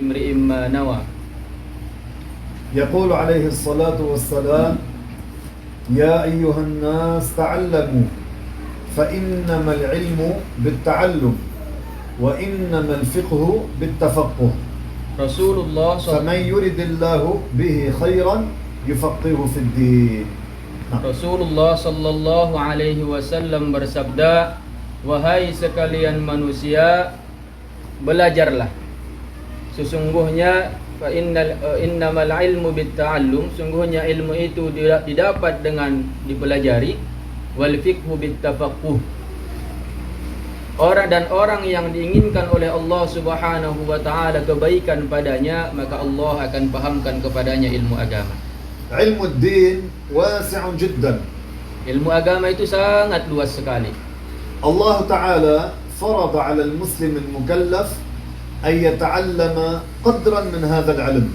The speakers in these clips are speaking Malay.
امرئ ما نوى. يقول عليه الصلاة والسلام: يا أيها الناس تعلموا فإنما العلم بالتعلم وإنما الفقه بالتفقه. Rasulullah فمن يرد الله به خيرا يفقهه في الدين. Rasulullah sallallahu alaihi wasallam bersabda, wahai sekalian manusia, belajarlah. Sesungguhnya innamal ilmu bitta'allum, sungguhnya ilmu itu didapat dengan dipelajari, wal fiqhu bittafaqquh. Orang yang diinginkan oleh Allah Subhanahu wa taala kebaikan padanya, maka Allah akan pahamkan kepadanya ilmu agama. علم الدين واسع جدا. Ilmu agama itu sangat luas sekali. الله تعالى فرض على المسلم المكلف أن يتعلم قدرا من هذا العلم.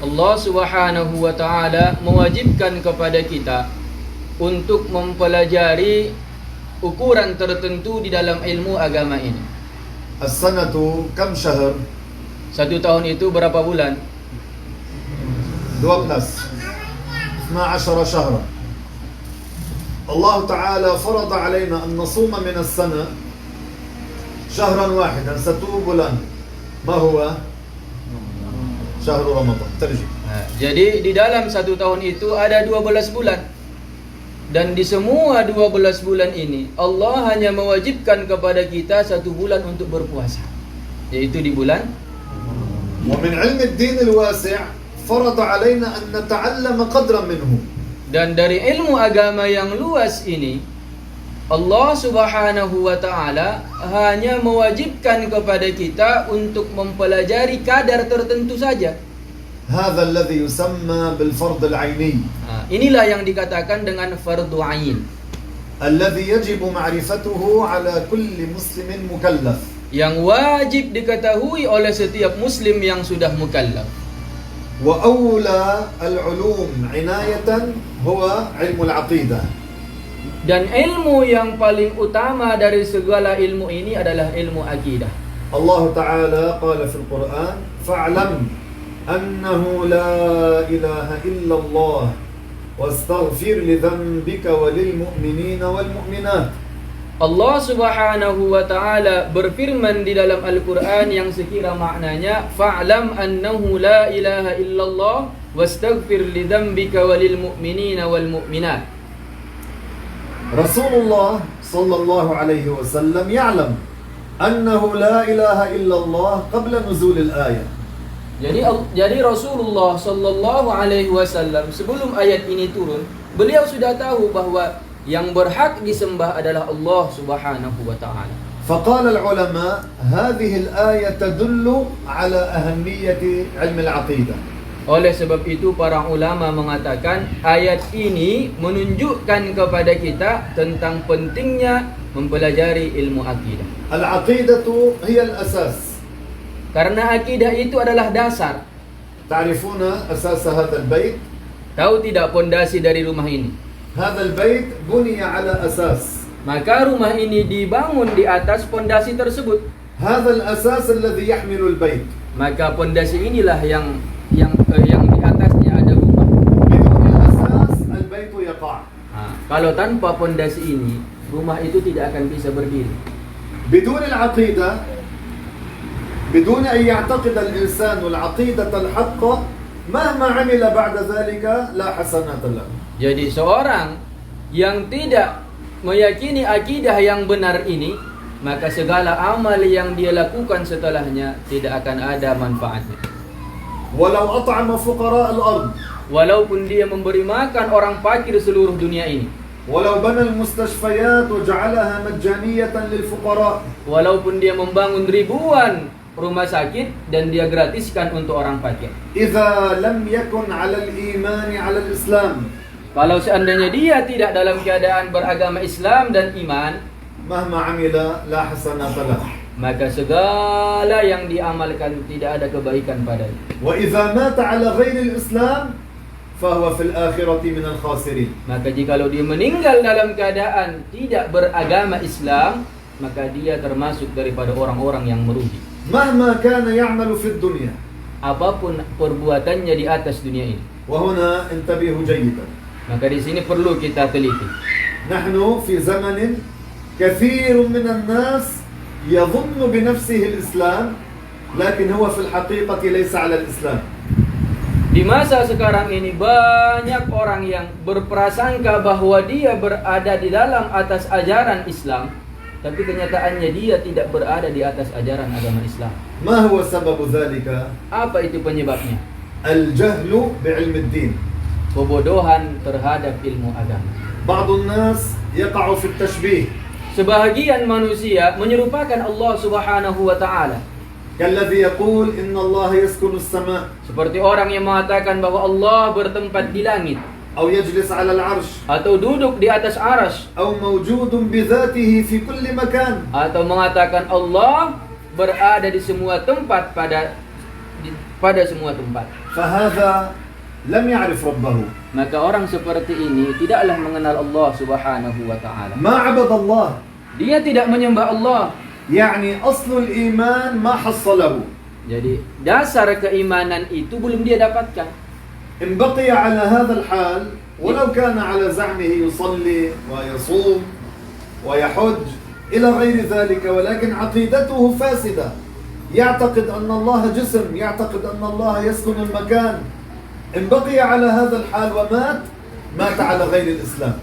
Allah Subhanahu wa taala mewajibkan kepada kita untuk mempelajari ukuran tertentu di dalam ilmu agama ini. السنة كم شهر؟ 1 tahun itu berapa bulan? 12 شهرا. الله تعالى فرض علينا أن نصوم من السنة شهرا واحدا 1 bulan. ما هو؟ شهر رمضان. ترجي. Jadi di dalam 1 tahun itu ada 12 bulan. Dan di semua 12 bulan ini Allah hanya mewajibkan kepada kita 1 bulan untuk berpuasa, yaitu di bulan. ومن علم الدين الواسع فرض علينا أن نتعلم قدرا منه. Dan dari ilmu agama yang luas ini Allah Subhanahu wa taala hanya mewajibkan kepada kita untuk mempelajari kadar tertentu saja. هذا الذي يسمى بالفرض العيني. Inilah yang dikatakan dengan fardu ain, الذي يجب معرفته على كل مسلم مكلف. yang wajib diketahui oleh setiap muslim yang sudah mukallaf. وأولى العلوم عناية هو علم العقيدة. Dan ilmu yang paling utama dari segala ilmu ini adalah ilmu akidah. الله تعالى قال في القرآن: فاعلم أنه لا إله إلا الله واستغفر لذنبك وللمؤمنين والمؤمنات. Allah Subhanahu wa taala berfirman di dalam Al-Qur'an yang sekira maknanya, fa'lam annahu la ilaha illallah wastaghfir lidzambika walil mu'minina wal mu'minat. Rasulullah sallallahu alaihi wasallam يعلم أنه لا إله إلا الله قبل نزول الآية. Jadi Rasulullah sallallahu alaihi wasallam sebelum ayat ini turun, beliau sudah tahu bahwa yang berhak disembah adalah Allah Subhanahu wa taala. فقال العلماء: هذه الآية تدل على أهمية علم العقيدة. Oleh sebab itu para ulama mengatakan ayat ini menunjukkan kepada kita tentang pentingnya mempelajari ilmu akidah. العقيدة هي الأساس. Karena akidah itu adalah dasar. تعرفون أساس هذا البيت؟ Tahu tidak pondasi dari rumah ini? هذا البيت بني على أساس. Maka rumah ini dibangun di atas pondasi tersebut. هذا الأساس الذي يحمل البيت. Maka pondasi inilah yang di atasnya ada rumah. بدون الأساس البيت يقع. Kalau tanpa pondasi ini, rumah itu tidak akan bisa berdiri. بدون العقيدة، بدون أن يعتقد الإنسان العقيدة الحق مهما عمل بعد ذلك لا حسنات له. Jadi seorang yang tidak meyakini akidah yang benar ini, maka segala amal yang dia lakukan setelahnya tidak akan ada manfaatnya. ولو أطعم فقراء الأرض. Walaupun dia memberi makan orang fakir seluruh dunia ini. ولو بنى المستشفيات وجعلها مجانية للفقراء. Walaupun dia membangun ribuan rumah sakit dan dia gratiskan untuk orang fakir. إذا لم يكن على الإيمان على الإسلام. Kalau seandainya dia tidak dalam keadaan beragama Islam dan iman, مهما عمل لا حسنات له. maka segala yang diamalkan tidak ada kebaikan padanya. وإذا مات على غير الإسلام فهو في الآخرة من الخاسرين. Maka jikalau dia meninggal dalam keadaan tidak beragama Islam, maka dia termasuk daripada orang-orang yang merugi. مهما كان يعمل في الدنيا. apapun perbuatannya di atas dunia ini. وهنا انتبهوا جيدا. Maka di sini perlu kita teliti. نحن في زمن كثير من الناس يظن بنفسه الإسلام لكن هو في الحقيقة ليس على الإسلام. Di masa sekarang ini banyak orang yang berprasangka bahwa dia berada di dalam atas ajaran Islam, tapi kenyataannya dia tidak berada di atas ajaran agama Islam. ما هو سبب ذلك؟ Apa itu penyebabnya? الجهل بعلم الدين. Kebodohan terhadap ilmu agama. بعض الناس يقع في التشبيه Sebahagian manusia menyerupakan Allah Subhanahu wa taala. كالذي يقول إن الله يسكن السماء Seperti orang yang mengatakan bahwa Allah bertempat di langit أو يجلس على العرش atau duduk di atas arsy أو موجود بذاته في كل مكان. atau mengatakan Allah berada di semua tempat pada semua tempat. فهذا لم يعرف ربه. Maka orang seperti ini tidaklah mengenal Allah Subhanahu wa taala. ما عبد الله. Dia tidak menyembah Allah. يعني أصل الإيمان ما حصله. Jadi dasar keimanan itu belum dia dapatkan. إن بقي على هذا الحال ولو كان على زعمه يصلي ويصوم ويحج إلى غير ذلك ولكن عقيدته فاسدة. يعتقد أن الله جسم، يعتقد أن الله يسكن المكان. إن بقي على هذا الحال ومات مات على غير الإسلام.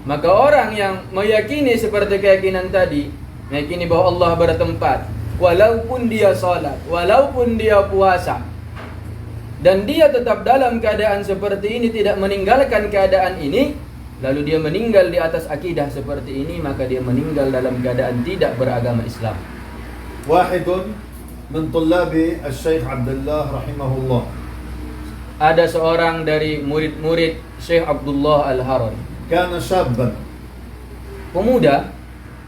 Maka orang yang meyakini seperti keyakinan tadi, meyakini bahwa Allah bertempat, walaupun dia salat, walaupun dia puasa, dan dia tetap dalam keadaan seperti ini, tidak meninggalkan keadaan ini, lalu dia meninggal di atas akidah seperti ini, maka dia meninggal dalam keadaan tidak beragama Islam. واحد من طلاب الشيخ عبد الله رحمه الله. Ada seorang dari murid-murid Syekh Abdullah Al-Harari, كان شابا pemuda.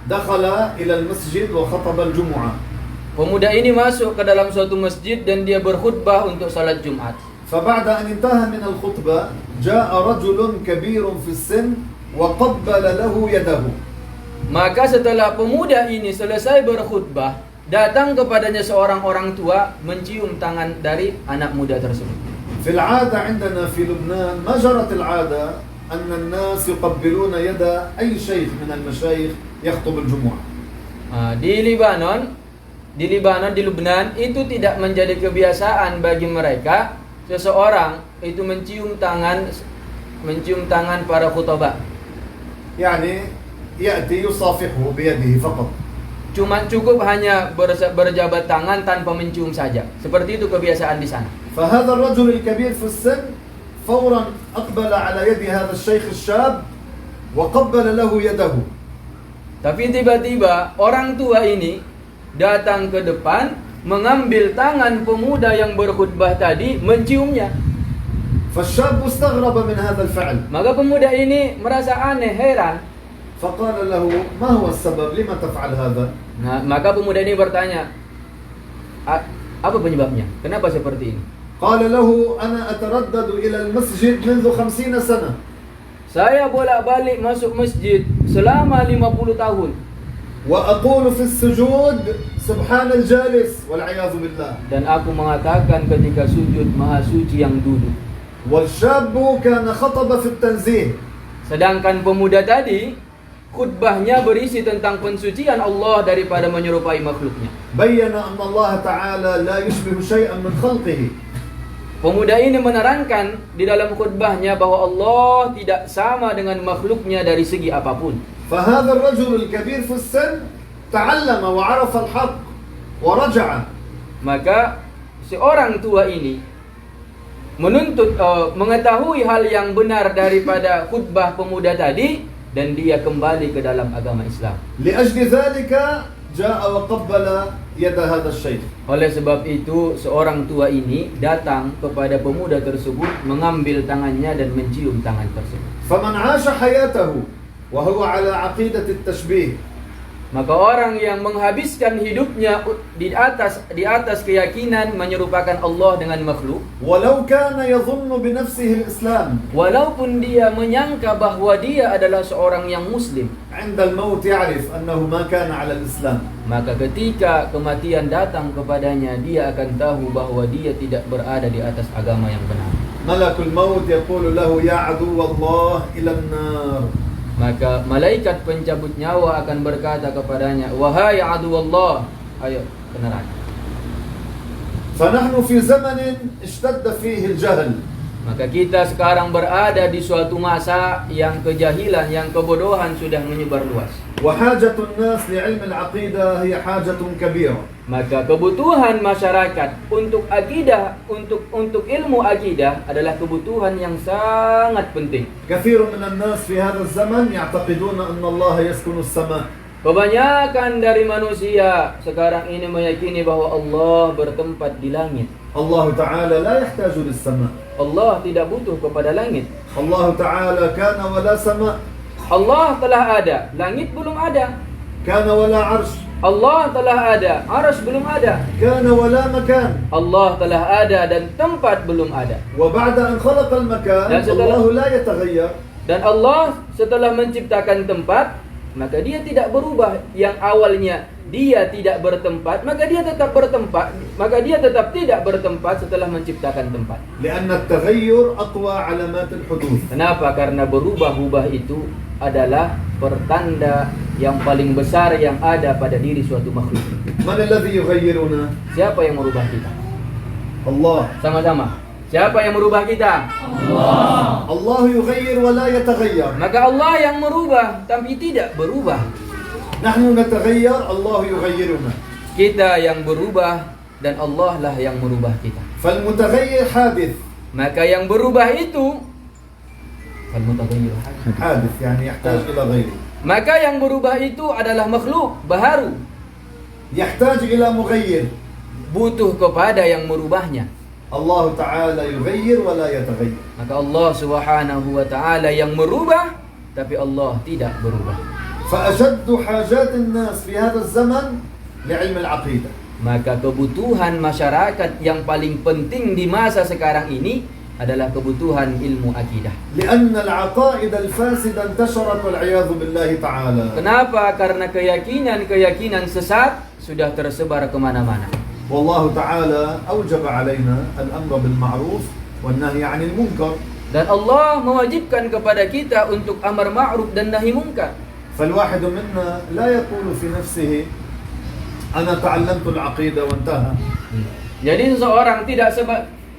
دخل إلى المسجد وخطب الجمعة. Pemuda ini masuk ke dalam suatu masjid dan dia berkhutbah untuk salat Jumat. فبعد أن انتهى من الخطبة جاء رجل كبير في السن وقبل له يده. Maka setelah pemuda ini selesai berkhutbah, datang kepadanya seorang orang tua mencium tangan dari anak muda tersebut. في العادة عندنا في لبنان ما جرت العادة أن الناس يقبلون يد أي شيخ من المشايخ يخطب الجمعة. Di Lebanon itu tidak menjadi kebiasaan bagi mereka seseorang itu mencium tangan para khutbah. يعني يأتي يصافحه بيده فقط. Cuma cukup hanya berjabat tangan tanpa mencium saja. Seperti itu kebiasaan di sana. فهذا الرجل الكبير في السن فورا أقبل على يد هذا الشيخ الشاب وقبل له يده. Tapi tiba-tiba orang tua ini datang ke depan, mengambil tangan pemuda yang berkhutbah tadi, menciumnya. فالشاب استغرب من هذا الفعل. Maka pemuda ini merasa aneh, heran. فقال له ما هو السبب لما تفعل هذا؟ Nah, maka pemuda ini bertanya, apa penyebabnya? Kenapa seperti ini? قال له أنا أتردد إلى المسجد منذ 50 سنة. Saya bolak-balik masuk masjid selama 50 tahun. وأقول في السجود سبحان الجالس والعياذ بالله. Dan aku mengatakan ketika sujud, Maha Suci yang duduk. والشاب كان خطب في التنزيه. Sedangkan pemuda tadi khutbahnya berisi tentang pensucian Allah daripada menyerupai makhluknya. بين أن الله تعالى لا يشبه شيئا من خلقه. Pemuda ini menerangkan di dalam khutbahnya bahwa Allah tidak sama dengan makhluknya dari segi apapun. فهذا الرجل الكبير في السن تعلم وعرف الحق ورجع. Maka seorang tua ini mengetahui hal yang benar daripada khutbah pemuda tadi dan dia kembali ke dalam agama Islam. لأجل ذلك جاء وقبل يد هذا الشيخ. Oleh sebab itu seorang tua ini datang kepada pemuda tersebut, mengambil tangannya dan mencium tangan tersebut. فمن عاش حياته وهو على عقيدة التشبيه Maka orang yang menghabiskan hidupnya di atas keyakinan menyerupakan Allah dengan makhluk, ولو كان يظن بنفسه الإسلام walaupun dia menyangka bahwa dia adalah seorang yang muslim, عند الموت يعرف أنه ما كان على الإسلام. maka ketika kematian datang kepadanya, dia akan tahu bahwa dia tidak berada di atas agama yang benar. ملك الموت يقول له يا عدو الله إلى النار. Maka malaikat pencabut nyawa akan berkata kepadanya, wahai adu Allah, ayo ke neraka. فنحن في زمن اشتد فيه الجهل. Maka kita sekarang berada di suatu masa yang kejahilan, yang kebodohan sudah menyebar luas. وحاجة الناس لعلم العقيدة هي حاجة كبيرة. Maka kebutuhan masyarakat untuk akidah, untuk ilmu akidah adalah kebutuhan yang sangat penting. كثير من الناس في هذا الزمن يعتقدون أن الله يسكن السماء. Kebanyakan dari manusia sekarang ini meyakini bahwa Allah bertempat di langit. الله تعالى لا يحتاج للسماء. Allah tidak butuh kepada langit. الله تعالى كان ولا سماء. Allah telah ada, langit belum ada. كان ولا عرش. Allah telah ada, arsy belum ada. كان ولا مكان. Allah telah ada dan tempat belum ada. وبعد أن خلق المكان الله لا يتغير. Dan Allah setelah menciptakan tempat, maka dia tidak berubah. Yang awalnya dia tidak bertempat, maka dia tetap bertempat, maka dia tetap tidak bertempat setelah menciptakan tempat. لأن التغير أقوى علامات الحدوث. Kenapa? Karena berubah-ubah itu adalah pertanda yang paling besar yang ada pada diri suatu makhluk. من الذي يغيرنا؟ Siapa yang merubah kita? الله. Sama-sama. Siapa yang merubah kita? الله يغير ولا يتغير. Maka Allah yang merubah tapi tidak berubah. نحن نتغير الله يغيرنا. Kita yang berubah dan Allah lah yang merubah kita. فالمتغير حادث. Maka yang berubah itu حادث يعني يحتاج إلى غيره. Maka yang berubah itu adalah makhluk baharu, يحتاج إلى مغير. butuh kepada yang merubahnya. الله تعالى يغير ولا يتغير. Maka Allah Subhanahu wa taala yang merubah tapi Allah tidak berubah. فأشد حاجات الناس في هذا الزمن لعلم العقيدة. Maka kebutuhan masyarakat yang paling penting di masa sekarang ini adalah kebutuhan ilmu akidah. لأن العقائد الفاسدة انتشرت والعياذ بالله تعالى. Kenapa? Karena keyakinan sesat sudah tersebar kemana-mana. والله تعالى أوجب علينا الأمر بالمعروف والنهي عن المنكر. Dan Allah mewajibkan kepada kita untuk amar ma'ruf dan nahi munkar. فالواحد منا لا يقول في نفسه أنا تعلمت العقيدة وانتهى. Jadi seseorang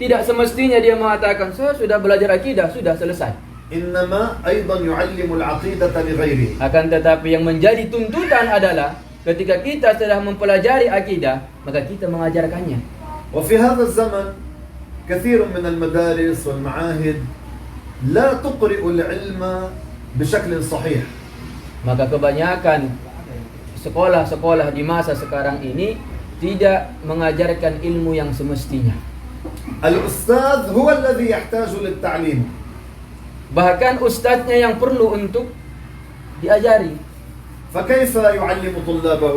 tidak semestinya dia mengatakan saya sudah belajar akidah, sudah selesai. إنما أيضا يعلم العقيدة لغيره. Akan tetapi yang menjadi tuntutan adalah ketika kita sudah mempelajari akidah, maka kita mengajarkannya. وفي هذا الزمن كثير من المدارس والمعاهد لا تقرئ العلم بشكل صحيح. Maka kebanyakan sekolah-sekolah di masa sekarang ini tidak mengajarkan ilmu yang semestinya. الأستاذ هو الذي يحتاج للتعليم. Bahkan ustadznya yang perlu untuk diajari. فكيف يعلم طلابه؟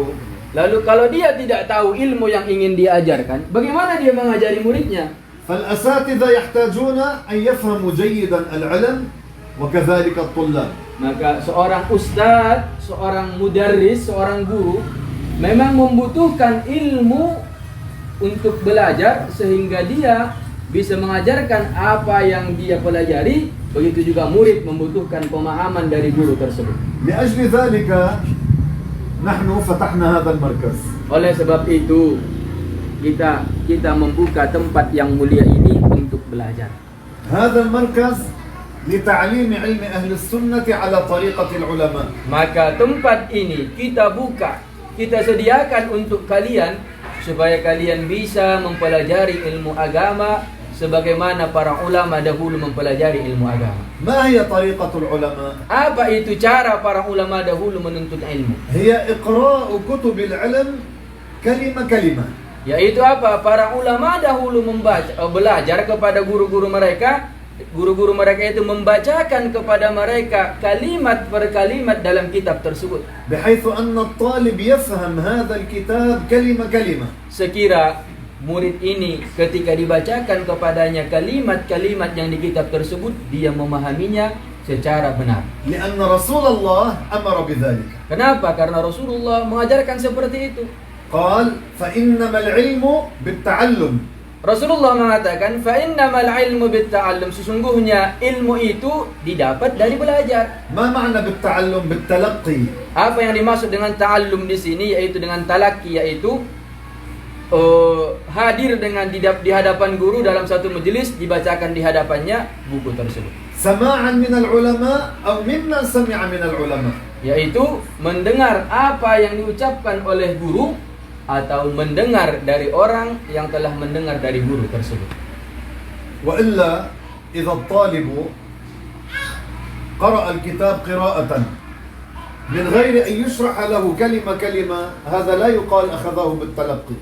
Lalu kalau dia tidak tahu ilmu yang ingin diajarkan, bagaimana dia mengajari muridnya? فالأساتذة يحتاجون أن يفهموا جيدا العلم وكذلك الطلاب. Maka seorang ustadz, seorang mudarris, seorang guru memang membutuhkan ilmu untuk belajar sehingga dia bisa mengajarkan apa yang dia pelajari. Begitu juga murid membutuhkan pemahaman dari guru tersebut. لأجل ذلك نحن فتحنا هذا المركز. Oleh sebab itu kita membuka tempat yang mulia ini untuk belajar. هذا المركز لتعليم علم أهل السنة على طريقة العلماء. Maka tempat ini kita buka, kita sediakan untuk kalian supaya kalian bisa mempelajari ilmu agama sebagaimana para ulama dahulu mempelajari ilmu agama. ما هي طريقة العلماء؟ Apa itu cara para ulama dahulu menuntut ilmu? هي إقراء كتب العلم كلمة كلمة. Yaitu apa? Para ulama dahulu belajar kepada guru-guru mereka guru-guru mereka itu membacakan kepada mereka kalimat per kalimat dalam kitab tersebut. بحيث أن الطالب يفهم هذا الكتاب كلمة كلمة. Sekira murid ini ketika dibacakan kepadanya kalimat-kalimat yang di kitab tersebut, dia memahaminya secara benar. لأن رسول الله أمر بذلك. Kenapa? Karena Rasulullah mengajarkan seperti itu. قال فإنما العلم بالتعلم. Rasulullah mengatakan, fa innamal ilmu bitta'allum, sesungguhnya ilmu itu didapat dari belajar. ما معنى بالتعلم؟ بالتلقي. Apa yang dimaksud dengan ta'allum di sini, yaitu dengan talaki, yaitu hadir dengan di hadapan guru dalam satu majelis, dibacakan di hadapannya buku tersebut. سماعا من العلماء أو ممن سمع من العلماء. Yaitu mendengar apa yang diucapkan oleh guru atau mendengar dari orang yang telah mendengar dari guru tersebut. وإلا إذا الطالب قرأ الكتاب قراءة من غير أن يشرح له كلمة كلمة هذا لا يقال أخذه بالتلقي.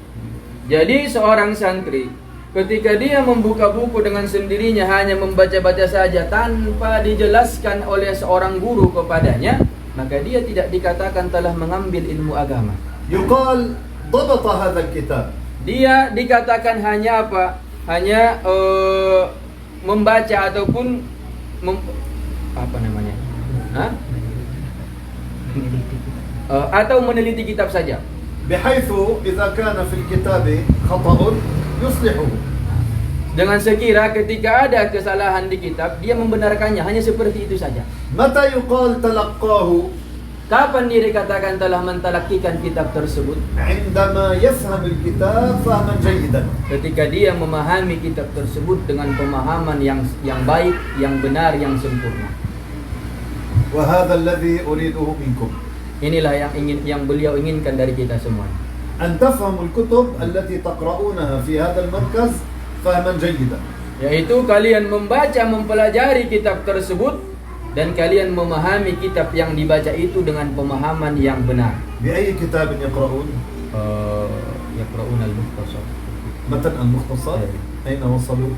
Jadi seorang santri ketika dia membuka buku dengan sendirinya, hanya membaca-baca saja tanpa dijelaskan oleh seorang guru kepadanya, maka dia tidak dikatakan telah mengambil ilmu agama. يقال ضبط هذا الكتاب. Dia dikatakan hanya apa? Hanya membaca ataupun apa namanya? Hah? Atau meneliti kitab saja. بحيث إذا كان في الكتاب خطأ يصلحه. Dengan sekira ketika ada kesalahan di kitab, dia membenarkannya, hanya seperti itu saja. متى يقال تلقاه؟ Kapan dia dikatakan telah mentalakikan kitab tersebut? عندما يفهم الكتاب فهما جيدا. Ketika dia memahami kitab tersebut dengan pemahaman yang baik, yang benar, yang sempurna. وهذا الذي أريده منكم. Inilah yang beliau inginkan dari kita semua. أن تفهموا الكتب التي تقرؤونها في هذا المركز فهما جيدا. Yaitu kalian membaca, mempelajari kitab tersebut, dan kalian memahami kitab yang dibaca itu dengan pemahaman yang benar. بأي كتاب يقرؤون؟ يقرؤون المختصر. متن المختصر. أين وصلوا؟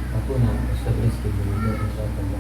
Aku nak